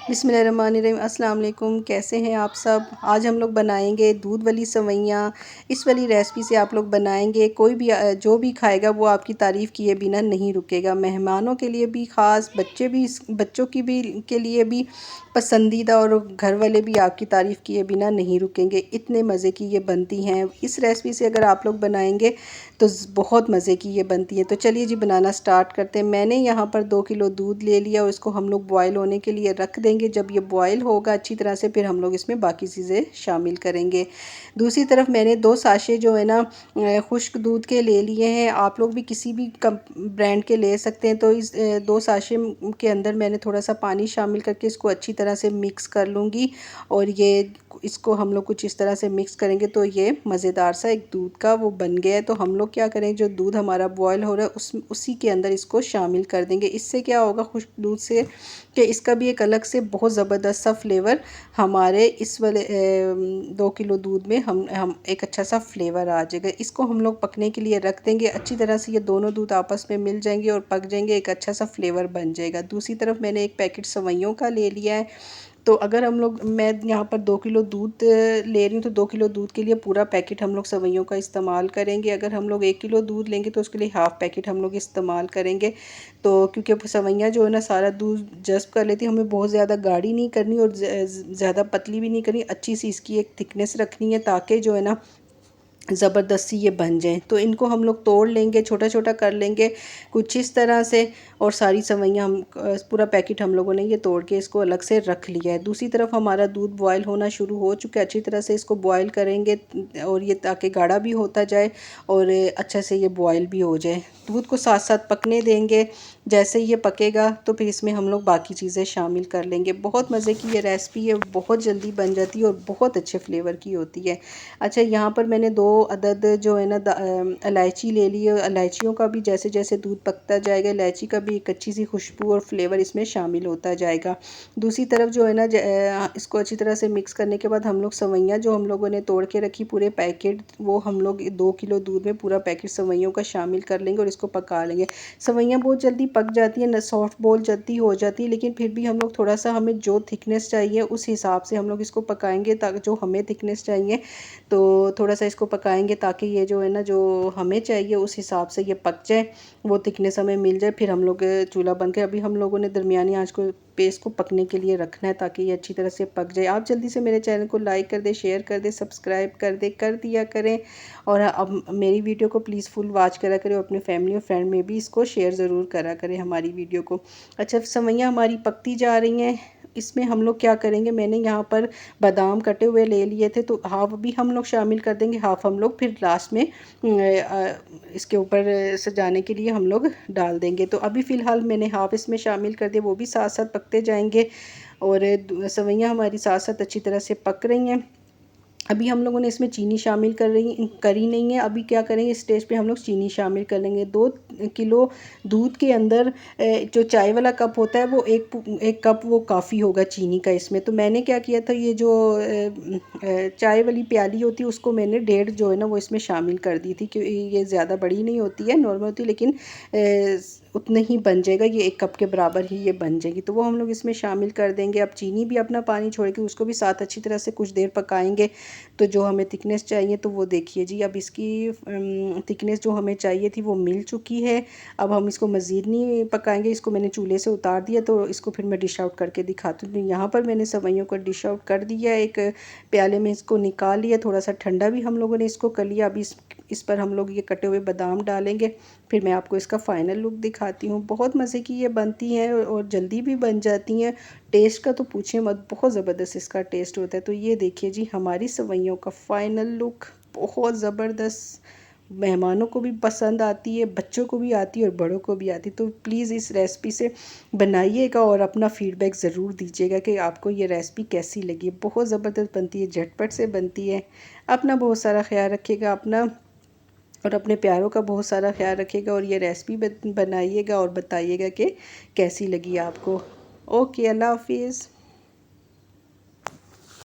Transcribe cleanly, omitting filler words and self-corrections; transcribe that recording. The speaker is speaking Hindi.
बिस्मिल्लाहिर्रहमानिर्रहीम। अस्सलाम वालेकुम। कैसे हैं आप सब। आज हम लोग बनाएंगे दूध वाली सेवइयाँ। इस वाली रेसिपी से आप लोग बनाएंगे, कोई भी जो भी खाएगा वो आपकी तारीफ़ किए बिना नहीं रुकेगा। मेहमानों के लिए भी ख़ास, बच्चों की भी के लिए भी पसंदीदा, और घर वाले भी आपकी तारीफ़ किए बिना नहीं रुकेंगे। इतने मज़े की ये बनती हैं। इस रेसिपी से अगर आप लोग बनाएंगे तो बहुत मज़े की ये बनती है। तो चलिए जी बनाना स्टार्ट करते हैं। मैंने यहाँ पर 2 किलो दूध ले लिया और इसको हम लोग बॉयल होने के लिए रख देंगे। जब ये बॉयल होगा अच्छी तरह से, फिर हम लोग इसमें बाकी चीज़ें शामिल करेंगे। दूसरी तरफ मैंने 2 साशे जो है ना खुश्क दूध के ले लिए हैं। आप लोग भी किसी भी ब्रांड के ले सकते हैं। तो इस 2 साशे के अंदर मैंने थोड़ा सा पानी शामिल करके इसको अच्छी तरह से मिक्स कर लूँगी। और इसको हम लोग कुछ इस तरह से मिक्स करेंगे तो ये मज़ेदार सा एक दूध का वो बन गया है। तो हम लोग क्या करें, जो दूध हमारा बॉयल हो रहा है उसी के अंदर इसको शामिल कर देंगे। इससे क्या होगा खुश्क दूध से, कि इसका भी एक अलग से बहुत ज़बरदस्त सा फ्लेवर हमारे इस वाले 2 किलो दूध में हम एक अच्छा सा फ्लेवर आ जाएगा। इसको हम लोग पकने के लिए रख देंगे। अच्छी तरह से ये दोनों दूध आपस में मिल जाएंगे और पक जाएंगे, एक अच्छा सा फ्लेवर बन जाएगा। दूसरी तरफ मैंने एक पैकेट सेवइयों का ले लिया है। तो अगर मैं यहाँ पर 2 किलो दूध ले रही हूँ, तो 2 किलो दूध के लिए पूरा पैकेट हम लोग सेवइयों का इस्तेमाल करेंगे। अगर हम लोग 1 किलो दूध लेंगे तो उसके लिए हाफ़ पैकेट हम लोग इस्तेमाल करेंगे। तो क्योंकि सेवइयाँ जो है ना सारा दूध जज़्ब कर लेती है, हमें बहुत ज़्यादा गाढ़ी नहीं करनी और ज़्यादा पतली भी नहीं करनी। अच्छी सी इसकी एक थिकनेस रखनी है ताकि जो है ना ज़बरदस्ती ये बन जाएँ। तो इनको हम लोग तोड़ लेंगे, छोटा छोटा कर लेंगे कुछ इस तरह से। और सारी सेवइयाँ पूरा पैकेट हम लोगों ने ये तोड़ के इसको अलग से रख लिया है। दूसरी तरफ हमारा दूध बॉयल होना शुरू हो चुका है। अच्छी तरह से इसको बॉयल करेंगे और ये ताकि गाढ़ा भी होता जाए और अच्छे से ये बॉयल भी हो जाए। दूध को साथ साथ पकने देंगे। जैसे ये पकेगा तो फिर इसमें हम लोग बाकी चीज़ें शामिल कर लेंगे। बहुत मज़े की ये रेसिपी है, बहुत जल्दी बन जाती है और बहुत अच्छे फ्लेवर की होती है। अच्छा, यहाँ पर मैंने 2 अदद जो है ना इलायची ले ली है। इलायचियों का भी जैसे जैसे दूध पकता जाएगा, इलायची का भी एक अच्छी सी खुशबू और फ्लेवर इसमें शामिल होता जाएगा। दूसरी तरफ जो है ना इसको अच्छी तरह से मिक्स करने के बाद हम लोग सेवइयाँ जो हम लोगों ने तोड़ के रखी पूरे पैकेट, वो हम लोग 2 किलो दूध में पूरा पैकेट सेवइयों का शामिल कर लेंगे और इसको पका लेंगे। सेवइयाँ बहुत जल्दी पक जाती हैं, सॉफ्ट बॉल जल्दी हो जाती है, लेकिन फिर भी हम लोग थोड़ा सा, हमें जो थिकनेस चाहिए उस हिसाब से हम लोग इसको पकाएंगे। ताकि जो हमें थिकनेस चाहिए तो थोड़ा सा इसको पकाएंगे ताकि ये जो है ना जो हमें चाहिए उस हिसाब से ये पक जाए, वो थिकनेस हमें मिल जाए। फिर हम लोग चूल्हा बंद के, अभी हम लोगों ने दरमियानी आंच को पेस्ट को पकने के लिए रखना है ताकि ये अच्छी तरह से पक जाए। आप जल्दी से मेरे चैनल को लाइक कर दें, शेयर कर दें, सब्सक्राइब कर दिया करें। और अब मेरी वीडियो को प्लीज़ फुल वॉच करा करें और अपने फैमिली और फ्रेंड में भी इसको शेयर ज़रूर करा करें हमारी वीडियो को। अच्छा, सेवइयाँ हमारी पकती जा रही हैं। इसमें हम लोग क्या करेंगे, मैंने यहाँ पर बादाम कटे हुए ले लिए थे, तो हाफ भी हम लोग शामिल कर देंगे, हाफ हम लोग फिर लास्ट में इसके ऊपर सजाने के लिए हम लोग डाल देंगे। तो अभी फ़िलहाल मैंने हाफ इसमें शामिल कर दिए, वो भी साथ साथ पकते जाएंगे। और सेवइयाँ हमारी साथ साथ अच्छी तरह से पक रही हैं। अभी हम लोगों ने इसमें चीनी शामिल करी नहीं है। अभी क्या करेंगे, इस स्टेज पे हम लोग चीनी शामिल कर लेंगे। 2 किलो दूध के अंदर जो चाय वाला कप होता है वो एक कप वो काफ़ी होगा चीनी का इसमें। तो मैंने क्या किया था, ये जो चाय वाली प्याली होती है उसको मैंने 1.5 जो है ना वो इसमें शामिल कर दी थी, क्योंकि ये ज़्यादा बड़ी नहीं होती है, नॉर्मल होती है, लेकिन उतने ही बन जाएगा, ये 1 कप के बराबर ही ये बन जाएगी। तो वो हम लोग इसमें शामिल कर देंगे। अब चीनी भी अपना पानी छोड़ेगी, उसको भी साथ अच्छी तरह से कुछ देर पकाएंगे। तो जो हमें थिकनेस चाहिए, तो वो देखिए जी, अब इसकी थिकनेस जो हमें चाहिए थी वो मिल चुकी है। अब हम इसको मज़ीद नहीं पकाएंगे, इसको मैंने चूल्हे से उतार दिया। तो इसको फिर मैं डिश आउट करके दिखाती हूँ। यहाँ पर मैंने सेवइयों को डिश आउट कर दिया, एक प्याले में इसको निकाल लिया, थोड़ा सा ठंडा भी हम लोगों ने इसको कर लिया। अभी इस पर हम लोग ये कटे हुए बादाम डालेंगे, फिर मैं आपको इसका फ़ाइनल लुक दिखाती हूँ। बहुत मज़े की ये बनती हैं और जल्दी भी बन जाती हैं। टेस्ट का तो पूछे मत, बहुत ज़बरदस्त इसका टेस्ट होता है। तो ये देखिए जी हमारी सेवइयों का फ़ाइनल लुक, बहुत ज़बरदस्त। मेहमानों को भी पसंद आती है, बच्चों को भी आती है और बड़ों को भी आती है। तो प्लीज़ इस रेसिपी से बनाइएगा और अपना फ़ीडबैक ज़रूर दीजिएगा कि आपको ये रेसिपी कैसी लगी। बहुत ज़बरदस्त बनती है, झटपट से बनती है। अपना बहुत सारा ख्याल रखिएगा, अपना और अपने प्यारों का बहुत सारा ख्याल रखिएगा। और ये रेसिपी बनाइएगा और बताइएगा कि कैसी लगी आपको। ओके, अल्लाह हाफिज़।